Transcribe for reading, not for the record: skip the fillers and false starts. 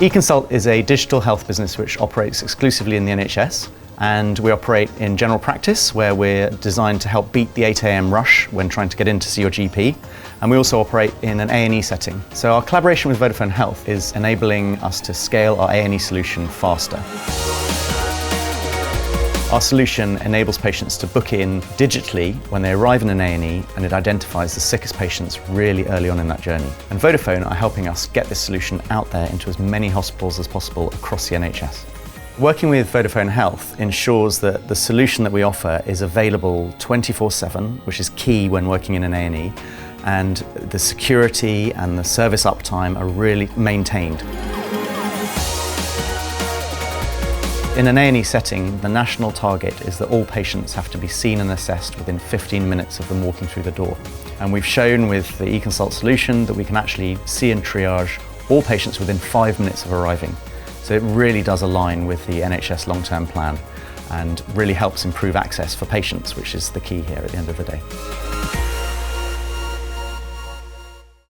eConsult is a digital health business which operates exclusively in the NHS, and we operate in general practice where we're designed to help beat the 8 AM rush when trying to get in to see your GP, and we also operate in an A&E setting. So our collaboration with Vodafone Health is enabling us to scale our A&E solution faster. Our solution enables patients to book in digitally when they arrive in an A&E, and it identifies the sickest patients really early on in that journey. And Vodafone are helping us get this solution out there into as many hospitals as possible across the NHS. Working with Vodafone Health ensures that the solution that we offer is available 24/7, which is key when working in an A&E, and the security and the service uptime are really maintained. In an A&E setting, the national target is that all patients have to be seen and assessed within 15 minutes of them walking through the door. And we've shown with the eConsult solution that we can actually see and triage all patients within 5 minutes of arriving. So it really does align with the NHS long-term plan and really helps improve access for patients, which is the key here at the end of the day.